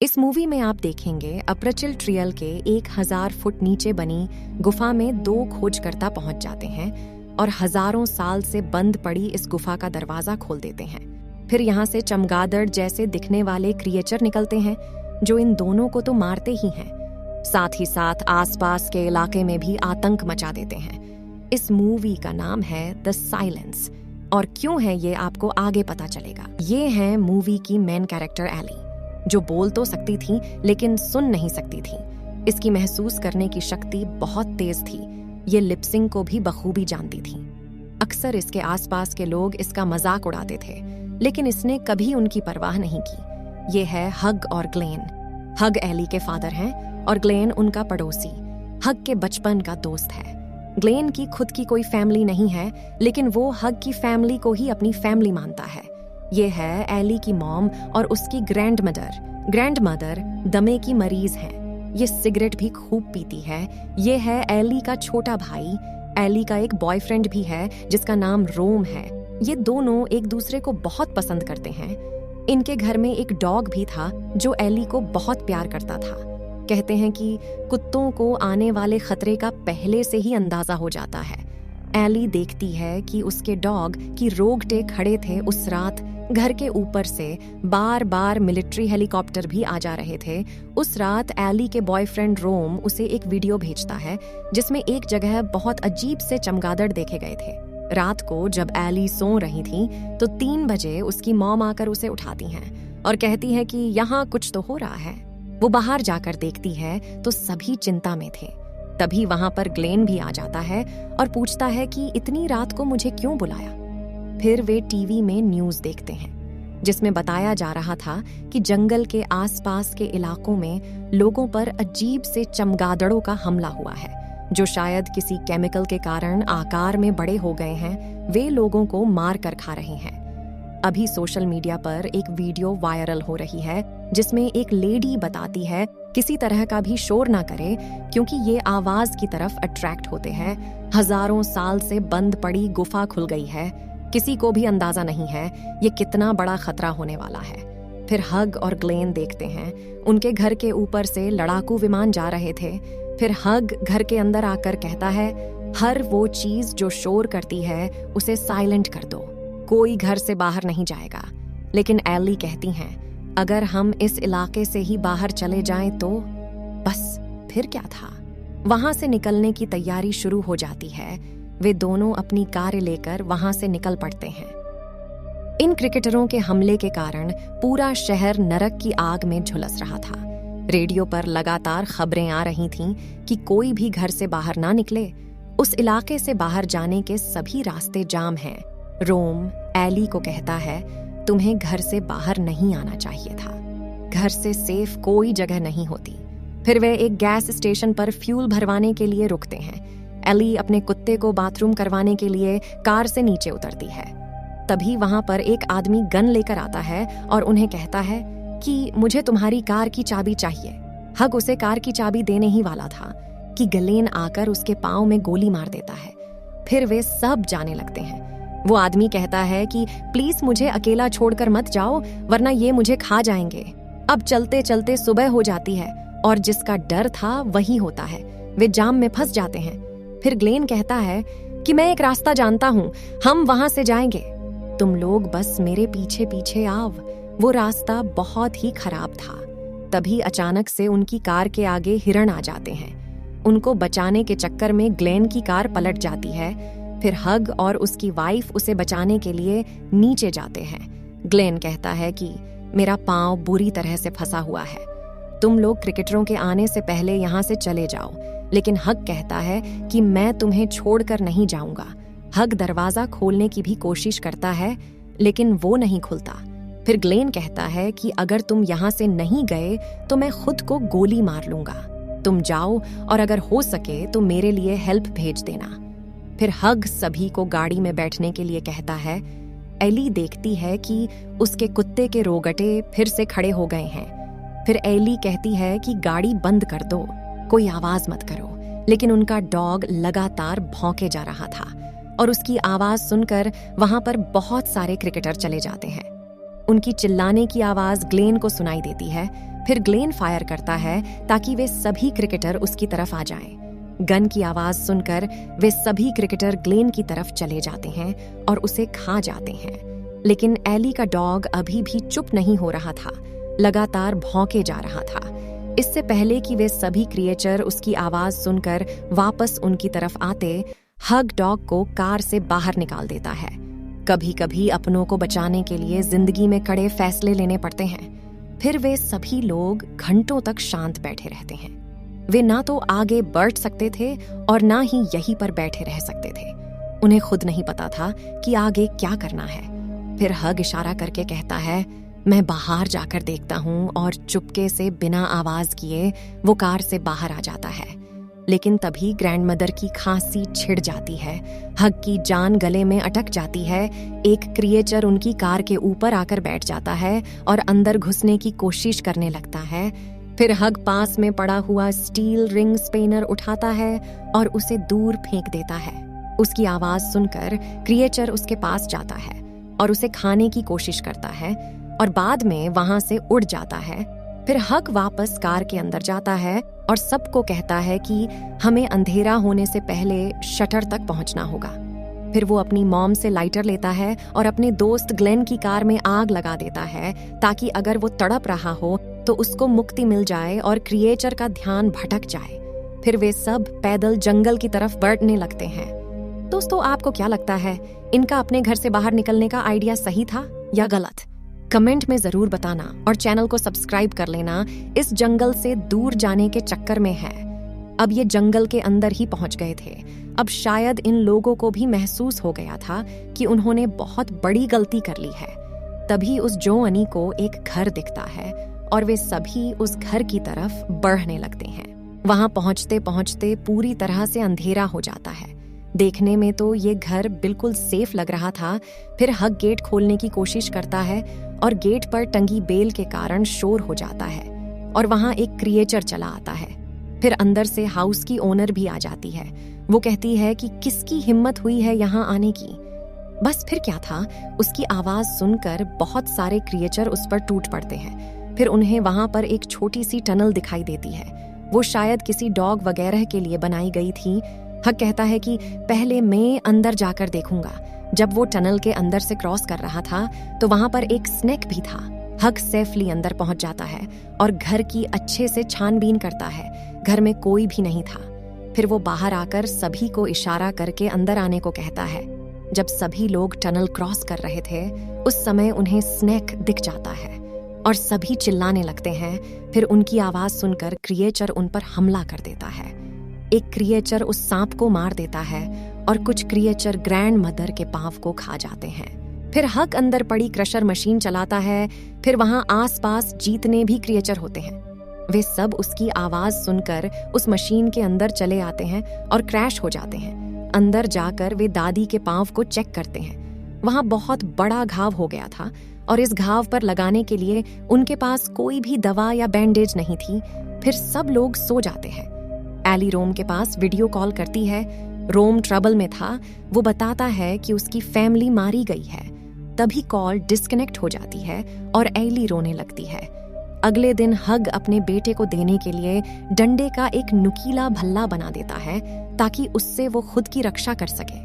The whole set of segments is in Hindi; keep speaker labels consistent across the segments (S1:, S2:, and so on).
S1: इस मूवी में आप देखेंगे अप्रचिल ट्रियल के 1000 फुट नीचे बनी गुफा में 2 खोजकर्ता पहुंच जाते हैं और हजारों साल से बंद पड़ी इस गुफा का दरवाजा खोल देते हैं। फिर यहाँ से चमगादड़ जैसे दिखने वाले क्रिएचर निकलते हैं जो इन दोनों को तो मारते ही हैं, साथ ही साथ आसपास के इलाके में भी आतंक मचा देते हैं। इस मूवी का नाम है द साइलेंस, और क्यों है ये आपको आगे पता चलेगा। ये है मूवी की मेन कैरेक्टर एली, जो बोल तो सकती थी लेकिन सुन नहीं सकती थी। इसकी महसूस करने की शक्ति बहुत तेज थी। ये लिपसिंग को भी बखूबी जानती थी। अक्सर इसके आसपास के लोग इसका मजाक उड़ाते थे, लेकिन इसने कभी उनकी परवाह नहीं की। ये है हग और ग्लेन। हग एली के फादर हैं और ग्लेन उनका पड़ोसी, हग के बचपन का दोस्त है। ग्लेन की खुद की कोई फैमिली नहीं है, लेकिन वो हग की फैमिली को ही अपनी फैमिली मानता है। ये है एली की मॉम और उसकी ग्रैंडमदर दमे की मरीज हैं। ये सिगरेट भी खूब पीती है। ये है एली का छोटा भाई। एली का एक बॉयफ्रेंड भी है जिसका नाम रोम है। ये दोनों एक दूसरे को बहुत पसंद करते हैं। इनके घर में एक डॉग भी था जो एली को बहुत प्यार करता था। कहते हैं कि कुत्तों को आने वाले खतरे का पहले से ही अंदाजा हो जाता है। एली देखती है कि उसके डॉग की रोगटे खड़े थे उस रात। घर के ऊपर से बार बार मिलिट्री हेलीकॉप्टर भी आ जा रहे थे। उस रात एली के बॉयफ्रेंड रोम उसे एक वीडियो भेजता है जिसमें एक जगह बहुत अजीब से चमगादड़ देखे गए थे। रात को जब एली सो रही थी तो 3 बजे उसकी मॉम आकर उसे उठाती हैं और कहती है कि यहाँ कुछ तो हो रहा है। वो बाहर जाकर देखती है तो सभी चिंता में थे। तभी वहां पर ग्लेन भी आ जाता है और पूछता है कि इतनी रात को मुझे क्यों बुलाया। फिर वे टीवी में न्यूज़ देखते हैं जिसमें बताया जा रहा था कि जंगल के आसपास के इलाकों में लोगों पर अजीब से चमगादड़ों का हमला हुआ है, जो शायद किसी केमिकल के कारण आकार में बड़े हो गए हैं। वे लोगों को मार कर खा रहे हैं। अभी सोशल मीडिया पर एक वीडियो वायरल हो रही है जिसमें एक लेडी बताती है किसी तरह का भी शोर ना करे क्योंकि ये आवाज की तरफ अट्रैक्ट होते हैं। हजारों साल से बंद पड़ी गुफा खुल गई है। किसी को भी अंदाजा नहीं है ये कितना बड़ा खतरा होने वाला है। फिर हग और ग्लेन देखते हैं उनके घर के ऊपर से लड़ाकू विमान जा रहे थे। फिर हग घर के अंदर आकर कहता है, हर वो चीज जो शोर करती है उसे साइलेंट कर दो, कोई घर से बाहर नहीं जाएगा। लेकिन एली कहती हैं, अगर हम इस इलाके से ही बाहर चले जाएं तो बस फिर क्या था। वहां से निकलने की तैयारी शुरू हो जाती है। वे दोनों अपनी कार लेकर वहां से निकल पड़ते हैं। इन क्रिकेटरों के हमले के कारण पूरा शहर नरक की आग में झुलस रहा था। रेडियो पर लगातार खबरें आ रही थीं कि कोई भी घर से बाहर ना निकले। उस इलाके से बाहर जाने के सभी रास्ते जाम हैं। रोम एली को कहता है, तुम्हें घर से बाहर नहीं आना चाहिए था। घर से सेफ कोई जगह नहीं होती। फिर वे एक गैस स्टेशन पर फ्यूल भरवाने के लिए रुकते हैं। एली अपने कुत्ते को बाथरूम करवाने के लिए कार से नीचे उतरती है। तभी वहां पर एक आदमी गन लेकर आता है और उन्हें कहता है कि मुझे तुम्हारी कार की चाबी चाहिए। हग उसे कार की चाबी देने ही वाला था कि ग्लेन आकर उसके पांव में गोली मार देता है। फिर वे सब जाने लगते हैं। वो आदमी कहता है कि प्लीज मुझे अकेला छोड़कर मत जाओ वरना ये मुझे खा जाएंगे। अब चलते चलते सुबह हो जाती है और जिसका डर था वही होता है। वे जाम में फंस जाते हैं। फिर ग्लेन कहता है कि मैं एक रास्ता जानता हूँ, हम वहां से जाएंगे, तुम लोग बस मेरे पीछे पीछे आओ। वो रास्ता बहुत ही खराब था। तभी अचानक से उनकी कार के आगे हिरण आ जाते हैं। उनको बचाने के चक्कर में ग्लेन की कार पलट जाती है। फिर हग और उसकी वाइफ उसे बचाने के लिए नीचे जाते हैं। ग्लेन कहता है कि मेरा पांव बुरी तरह से फंसा हुआ है, तुम लोग क्रिकेटरों के आने से पहले यहाँ से चले जाओ। लेकिन हग कहता है कि मैं तुम्हें छोड़कर नहीं जाऊंगा। हग दरवाजा खोलने की भी कोशिश करता है लेकिन वो नहीं खुलता। फिर ग्लेन कहता है कि अगर तुम यहाँ से नहीं गए तो मैं खुद को गोली मार लूंगा। तुम जाओ और अगर हो सके तो मेरे लिए हेल्प भेज देना। फिर हग सभी को गाड़ी में बैठने के लिए कहता है। एली देखती है कि उसके कुत्ते के रोगटे फिर से खड़े हो गए हैं। फिर एली कहती है कि गाड़ी बंद कर दो, कोई आवाज मत करो। लेकिन उनका डॉग लगातार भौंके जा रहा था और उसकी आवाज सुनकर वहां पर बहुत सारे क्रिकेटर चले जाते हैं। उनकी चिल्लाने की आवाज ग्लेन को सुनाई देती है। फिर ग्लेन फायर करता है ताकि वे सभी क्रिकेटर उसकी तरफ आ जाएं। गन की आवाज सुनकर वे सभी क्रिकेटर ग्लेन की तरफ चले जाते हैं और उसे खा जाते हैं। लेकिन एली का डॉग अभी भी चुप नहीं हो रहा था, लगातार भौंके जा रहा था। इससे पहले कि वे सभी क्रिएचर उसकी आवाज सुनकर वापस उनकी तरफ आते, हग डॉग को कार से बाहर निकाल देता है। कभी कभी अपनों को बचाने के लिए जिंदगी में कड़े फैसले लेने पड़ते हैं। फिर वे सभी लोग घंटों तक शांत बैठे रहते हैं। वे ना तो आगे बढ़ सकते थे और ना ही यहीं पर बैठे रह सकते थे। उन्हें खुद नहीं पता था कि आगे क्या करना है। फिर हग इशारा करके कहता है, मैं बाहर जाकर देखता हूँ, और चुपके से बिना आवाज किए वो कार से बाहर आ जाता है। लेकिन तभी ग्रैंडमदर की खांसी छिड़ जाती है। हग की जान गले में अटक जाती है। एक क्रिएचर उनकी कार के ऊपर आकर बैठ जाता है और अंदर घुसने की कोशिश करने लगता है। फिर हग पास में पड़ा हुआ स्टील रिंग स्पेनर उठाता है और उसे दूर फेंक देता है। उसकी आवाज सुनकर क्रिएचर उसके पास जाता है और उसे खाने की कोशिश करता है और बाद में वहां से उड़ जाता है। फिर हग वापस कार के अंदर जाता है और सबको कहता है कि हमें अंधेरा होने से पहले शटर तक पहुंचना होगा। फिर वो अपनी मॉम से लाइटर लेता है और अपने दोस्त ग्लेन की कार में आग लगा देता है ताकि अगर वो तड़प रहा हो तो उसको मुक्ति मिल जाए और क्रिएचर का ध्यान भटक जाए। फिर वे सब पैदल जंगल की तरफ बढ़ने लगते हैं। दोस्तों, आपको क्या लगता है, इनका अपने घर से बाहर निकलने का आइडिया सही था या गलत? कमेंट में जरूर बताना और चैनल को सब्सक्राइब कर लेना। इस जंगल से दूर जाने के चक्कर में है। अब ये जंगल के अंदर ही पहुंच गए थे। अब शायद इन लोगों को भी महसूस हो गया था कि उन्होंने बहुत बड़ी गलती कर ली है। तभी उस जोअनी को एक घर दिखता है और वे सभी उस घर की तरफ बढ़ने लगते हैं। वहां पहुंचते पहुंचते पूरी तरह से अंधेरा हो जाता है। देखने में तो ये घर बिल्कुल सेफ लग रहा था। फिर हग गेट खोलने की कोशिश करता है और गेट पर टंगी बेल के कारण शोर हो जाता है और वहां एक क्रिएचर चला आता है। फिर अंदर से हाउस की ओनर भी आ जाती है। वो कहती है कि किसकी हिम्मत हुई है यहाँ आने की। बस फिर क्या था, उसकी आवाज सुनकर बहुत सारे क्रिएचर उस पर टूट पड़ते हैं। फिर उन्हें वहां पर एक छोटी सी टनल दिखाई देती है। वो शायद किसी डॉग वगैरह के लिए बनाई गई थी। हग कहता है कि पहले मैं अंदर जाकर देखूंगा। जब वो टनल के अंदर से क्रॉस कर रहा था तो वहां पर एक स्नेक भी था। हग सेफली अंदर पहुंच जाता है और घर की अच्छे से छानबीन करता है। घर में कोई भी नहीं था। फिर वो बाहर आकर सभी को इशारा करके अंदर आने को कहता है। जब सभी लोग टनल क्रॉस कर रहे थे उस समय उन्हें स्नेक दिख जाता है और सभी चिल्लाने लगते हैं। फिर उनकी आवाज सुनकर क्रिएचर उन पर हमला कर देता है। एक क्रिएचर उस सांप को मार देता है और कुछ क्रिएचर ग्रैंड मदर के पांव को खा जाते हैं। फिर हग अंदर पड़ी क्रशर मशीन चलाता है। फिर वहां आसपास जितने भी क्रिएचर होते हैं वे सब उसकी आवाज सुनकर उस मशीन के अंदर चले आते हैं और क्रैश हो जाते हैं। अंदर जाकर वे दादी के पांव को चेक करते हैं। वहां बहुत बड़ा घाव हो गया था और इस घाव पर लगाने के लिए उनके पास कोई भी दवा या बैंडेज नहीं थी। फिर सब लोग सो जाते हैं। एली रोम के पास वीडियो कॉल करती है। रोम ट्रबल में था। वो बताता है कि उसकी फैमिली मारी गई है। तभी कॉल डिस्कनेक्ट हो जाती है और एली रोने लगती है। अगले दिन हग अपने बेटे को देने के लिए डंडे का एक नुकीला भल्ला बना देता है ताकि उससे वो खुद की रक्षा कर सके।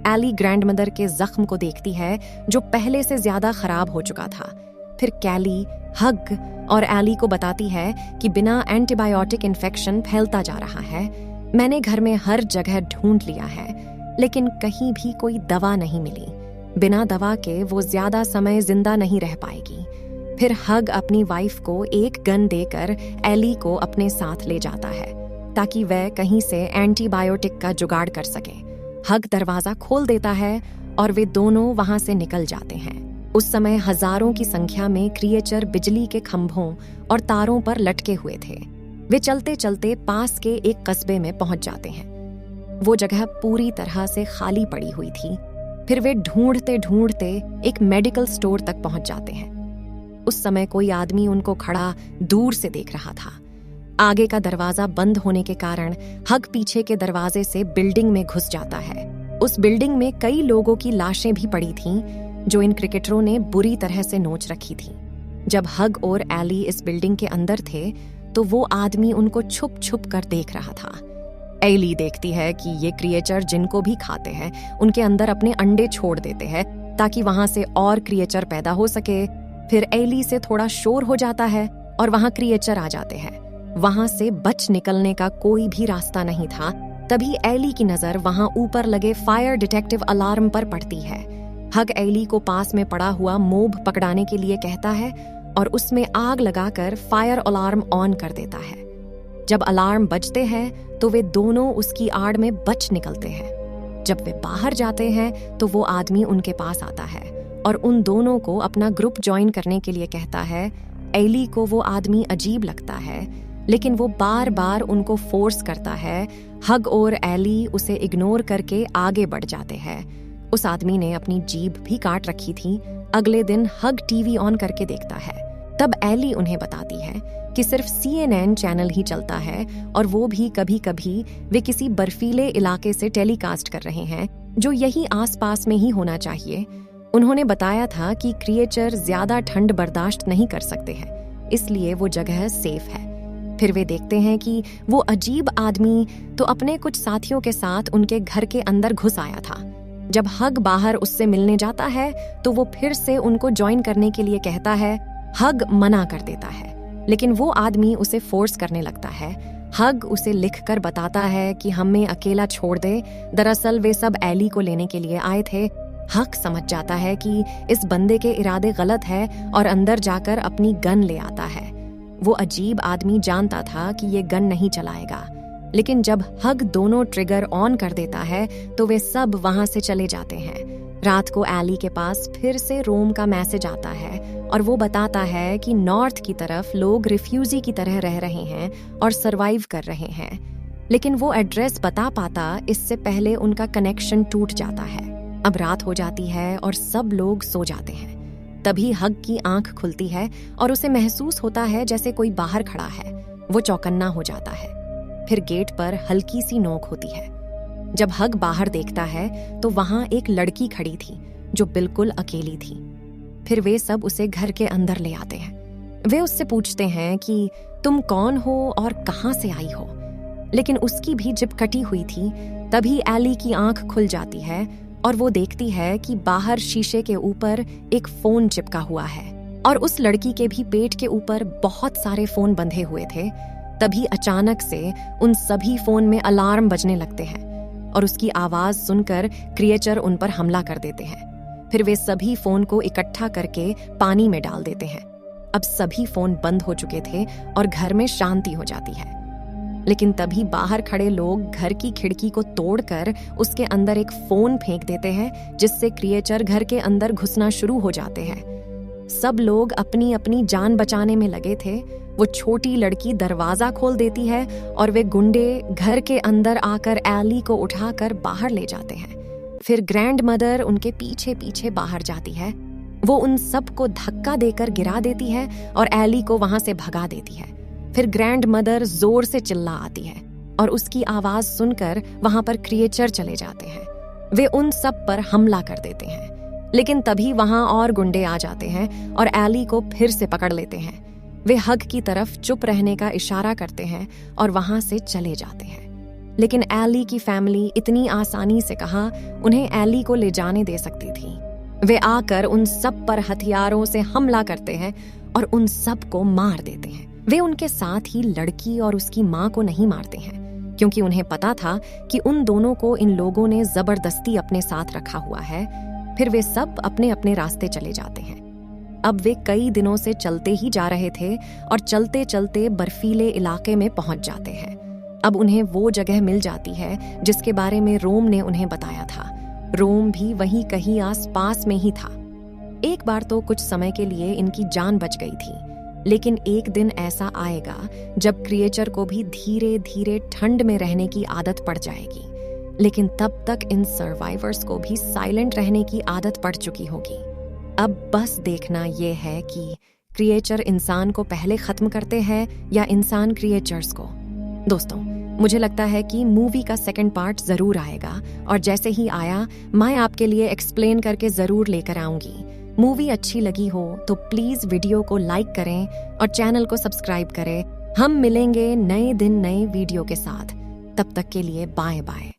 S1: एली ग्रैंडमदर के जख्म को देखती है जो पहले से ज्यादा खराब हो चुका था। फिर कैली हग और एली को बताती है कि बिना एंटीबायोटिक इन्फेक्शन फैलता जा रहा है। मैंने घर में हर जगह ढूंढ लिया है लेकिन कहीं भी कोई दवा नहीं मिली। बिना दवा के वो ज्यादा समय जिंदा नहीं रह पाएगी। फिर हग अपनी वाइफ को एक गन देकर एली को अपने साथ ले जाता है ताकि वह कहीं से एंटीबायोटिक का जुगाड़ कर सके। हग दरवाजा खोल देता है और वे दोनों वहां से निकल जाते हैं। उस समय हजारों की संख्या में क्रिएचर बिजली के खंभों और तारों पर लटके हुए थे। वे चलते चलते पास के एक कस्बे में पहुंच जाते हैं। वो जगह पूरी तरह से खाली पड़ी हुई थी। फिर वे ढूंढते ढूंढते एक मेडिकल स्टोर तक पहुंच जाते हैं। उस समय कोई आदमी उनको खड़ा दूर से देख रहा था। आगे का दरवाजा बंद होने के कारण हग पीछे के दरवाजे से बिल्डिंग में घुस जाता है। उस बिल्डिंग में कई लोगों की लाशें भी पड़ी थीं जो इन क्रिकेटरों ने बुरी तरह से नोच रखी थी। जब हग और एली इस बिल्डिंग के अंदर थे तो वो आदमी उनको छुप छुप कर देख रहा था। एली देखती है कि ये क्रिएचर जिनको भी खाते हैं उनके अंदर अपने अंडे छोड़ देते हैं ताकि वहां से और क्रिएचर पैदा हो सके। फिर एली से थोड़ा शोर हो जाता है और वहां क्रिएचर आ जाते हैं। वहां से बच निकलने का कोई भी रास्ता नहीं था। तभी एली की नजर वहां ऊपर लगे फायर डिटेक्टिव अलार्म पर पड़ती है। हग एली को पास में पड़ा हुआ मोब पकड़ाने के लिए कहता है और उसमें आग लगाकर फायर अलार्म ऑन कर देता है। जब अलार्म बजते हैं तो वे दोनों उसकी आड़ में बच निकलते हैं। जब वे बाहर जाते हैं तो वो आदमी उनके पास आता है और उन दोनों को अपना ग्रुप ज्वाइन करने के लिए कहता है। एली को वो आदमी अजीब लगता है, लेकिन वो बार बार उनको फोर्स करता है। हग और एली उसे इग्नोर करके आगे बढ़ जाते हैं। उस आदमी ने अपनी जीभ भी काट रखी थी। अगले दिन हग टीवी ऑन करके देखता है। तब एली उन्हें बताती है कि सिर्फ CNN चैनल ही चलता है और वो भी कभी कभी वे किसी बर्फीले इलाके से टेलीकास्ट कर रहे हैं जो यही आसपास में ही होना चाहिए। उन्होंने बताया था कि क्रिएचर ज्यादा ठंड बर्दाश्त नहीं कर सकते हैं, इसलिए वो जगह सेफ है। फिर वे देखते हैं कि वो अजीब आदमी तो अपने कुछ साथियों के साथ उनके घर के अंदर घुस आया था। जब हग बाहर उससे मिलने जाता है तो वो फिर से उनको ज्वाइन करने के लिए कहता है। हग मना कर देता है, लेकिन वो आदमी उसे फोर्स करने लगता है। हग उसे लिखकर बताता है कि हमें अकेला छोड़ दे। दरअसल वे सब एली को लेने के लिए आए थे। हग समझ जाता है कि इस बंदे के इरादे गलत है और अंदर जाकर अपनी गन ले आता है। वो अजीब आदमी जानता था कि ये गन नहीं चलाएगा, लेकिन जब हग दोनों ट्रिगर ऑन कर देता है तो वे सब वहां से चले जाते हैं। रात को एली के पास फिर से रोम का मैसेज आता है और वो बताता है कि नॉर्थ की तरफ लोग रिफ्यूजी की तरह रह रहे हैं और सरवाइव कर रहे हैं, लेकिन वो एड्रेस बता पाता इससे पहले उनका कनेक्शन टूट जाता है। अब रात हो जाती है और सब लोग सो जाते हैं। तभी हग की आंख खुलती है और उसे महसूस होता है जैसे कोई बाहर खड़ा है। वो चौकन्ना हो जाता है। फिर गेट पर हल्की सी नोक होती है। जब हग बाहर देखता है तो वहां एक लड़की खड़ी थी जो बिल्कुल अकेली थी। फिर वे सब उसे घर के अंदर ले आते हैं। वे उससे पूछते हैं कि तुम कौन हो और कहां से आई हो, लेकिन उसकी भी जिभ कटी हुई थी। तभी एली की आंख खुल जाती है और वो देखती है कि बाहर शीशे के ऊपर एक फोन चिपका हुआ है और उस लड़की के भी पेट के ऊपर बहुत सारे फोन बंधे हुए थे। तभी अचानक से उन सभी फोन में अलार्म बजने लगते हैं और उसकी आवाज सुनकर क्रिएचर उन पर हमला कर देते हैं। फिर वे सभी फोन को इकट्ठा करके पानी में डाल देते हैं। अब सभी फोन बंद हो चुके थे और घर में शांति हो जाती है। लेकिन तभी बाहर खड़े लोग घर की खिड़की को तोड़कर उसके अंदर एक फोन फेंक देते हैं, जिससे क्रिएचर घर के अंदर घुसना शुरू हो जाते हैं। सब लोग अपनी अपनी जान बचाने में लगे थे। वो छोटी लड़की दरवाजा खोल देती है और वे गुंडे घर के अंदर आकर एली को उठाकर बाहर ले जाते हैं। फिर ग्रैंड मदर उनके पीछे पीछे बाहर जाती है। वो उन सब को धक्का देकर गिरा देती है और एली को वहां से भगा देती है। फिर ग्रैंड मदर जोर से चिल्ला आती है और उसकी आवाज सुनकर वहां पर क्रिएचर चले जाते हैं। वे उन सब पर हमला कर देते हैं, लेकिन तभी वहां और गुंडे आ जाते हैं और एली को फिर से पकड़ लेते हैं। वे हग की तरफ चुप रहने का इशारा करते हैं और वहां से चले जाते हैं। लेकिन एली की फैमिली इतनी आसानी से कहाँ उन्हें एली को ले जाने दे सकती थी। वे आकर उन सब पर हथियारों से हमला करते हैं और उन सब को मार देते हैं। वे उनके साथ ही लड़की और उसकी माँ को नहीं मारते हैं, क्योंकि उन्हें पता था कि उन दोनों को इन लोगों ने जबरदस्ती अपने साथ रखा हुआ है। फिर वे सब अपने अपने रास्ते चले जाते हैं। अब वे कई दिनों से चलते ही जा रहे थे और चलते चलते बर्फीले इलाके में पहुंच जाते हैं। अब उन्हें वो जगह मिल जाती है जिसके बारे में रोम ने उन्हें बताया था। रोम भी वहीं कहीं आसपास में ही था। एक बार तो कुछ समय के लिए इनकी जान बच गई थी, लेकिन एक दिन ऐसा आएगा जब क्रिएचर को भी धीरे धीरे ठंड में रहने की आदत पड़ जाएगी। लेकिन तब तक इन सर्वाइवर्स को भी साइलेंट रहने की आदत पड़ चुकी होगी। अब बस देखना ये है कि क्रिएचर इंसान को पहले खत्म करते हैं या इंसान क्रिएचर्स को। दोस्तों, मुझे लगता है कि मूवी का सेकंड पार्ट जरूर आएगा और जैसे ही आया मैं आपके लिए एक्सप्लेन करके जरूर लेकर आऊंगी। मूवी अच्छी लगी हो तो प्लीज वीडियो को लाइक करें और चैनल को सब्सक्राइब करें। हम मिलेंगे नए दिन नए वीडियो के साथ। तब तक के लिए बाय बाय।